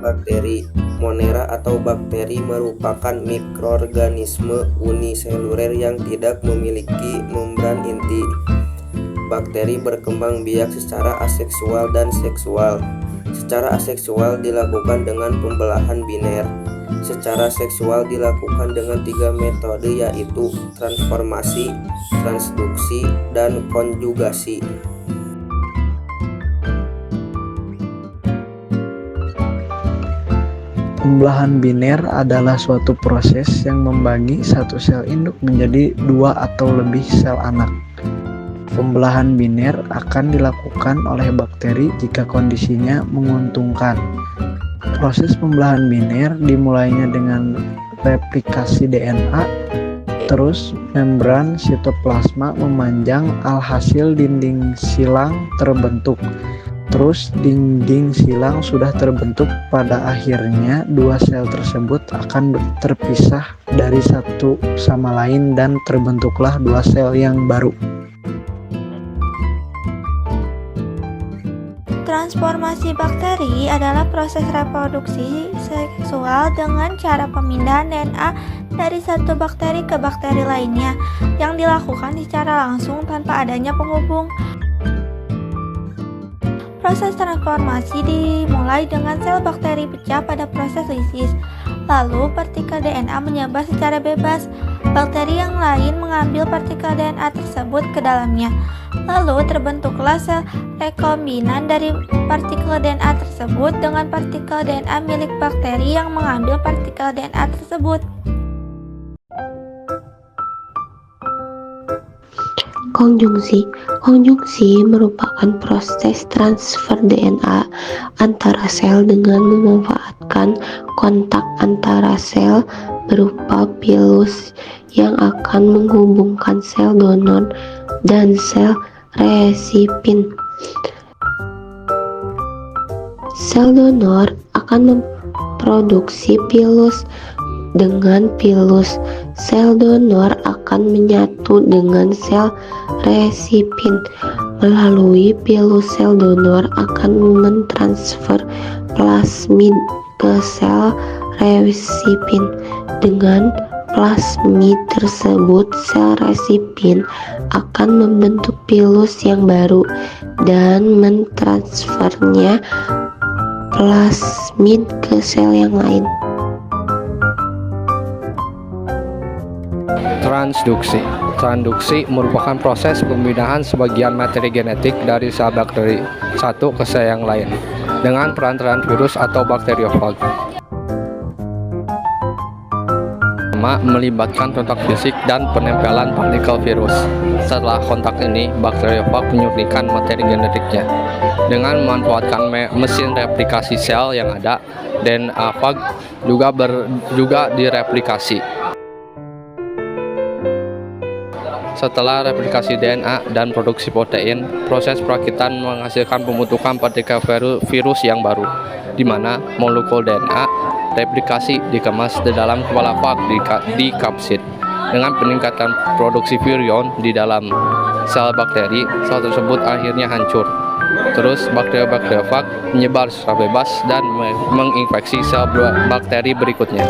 bakteri. Monera atau bakteri merupakan mikroorganisme uniseluler yang tidak memiliki membran inti. Bakteri berkembang biak secara aseksual dan seksual. Secara aseksual dilakukan dengan pembelahan biner. Secara seksual dilakukan dengan 3 metode, yaitu transformasi, transduksi, dan konjugasi. Pembelahan biner adalah suatu proses yang membagi satu sel induk menjadi 2 atau lebih sel anak. Pembelahan biner akan dilakukan oleh bakteri jika kondisinya menguntungkan. Proses pembelahan biner dimulainya dengan replikasi DNA, terus membran sitoplasma memanjang, alhasil dinding silang terbentuk. Terus dinding silang sudah terbentuk, pada akhirnya 2 sel tersebut akan terpisah dari satu sama lain dan terbentuklah 2 sel yang baru. Transformasi bakteri adalah proses reproduksi seksual dengan cara pemindahan DNA dari satu bakteri ke bakteri lainnya yang dilakukan secara langsung tanpa adanya penghubung. Proses transformasi dimulai dengan sel bakteri pecah pada proses lisis. Lalu partikel DNA menyebar secara bebas. Bakteri yang lain mengambil partikel DNA tersebut ke dalamnya. Lalu terbentuklah sel rekombinan dari partikel DNA tersebut dengan partikel DNA milik bakteri yang mengambil partikel DNA tersebut. Konjungsi merupakan proses transfer DNA antara sel dengan memanfaatkan kontak antara sel berupa pilus yang akan menghubungkan sel donor dan sel resipien. Sel donor akan memproduksi pilus dengan pilus. Sel donor akan menyatu dengan sel resipien. Melalui pilus, sel donor akan mentransfer plasmid ke sel resipien. Dengan plasmid tersebut, sel resipien akan membentuk pilus yang baru dan mentransfernya plasmid ke sel yang lain. Transduksi merupakan proses pemindahan sebagian materi genetik dari sel bakteri satu ke sel yang lain dengan perantaraan virus atau bakteriofag. Melibatkan kontak fisik dan penempelan partikel virus. Setelah kontak ini, bakteriofag menyuntikkan materi genetiknya. Dengan memanfaatkan mesin replikasi sel yang ada, DNA fag juga direplikasi. Setelah replikasi DNA dan produksi protein, proses perakitan menghasilkan pembentukan partikel virus yang baru, di mana molekul DNA replikasi dikemas di dalam kepala fag di kapsid. Dengan peningkatan produksi virion di dalam sel bakteri, sel tersebut akhirnya hancur. Terus bakteri fag menyebar secara bebas dan menginfeksi sel bakteri berikutnya.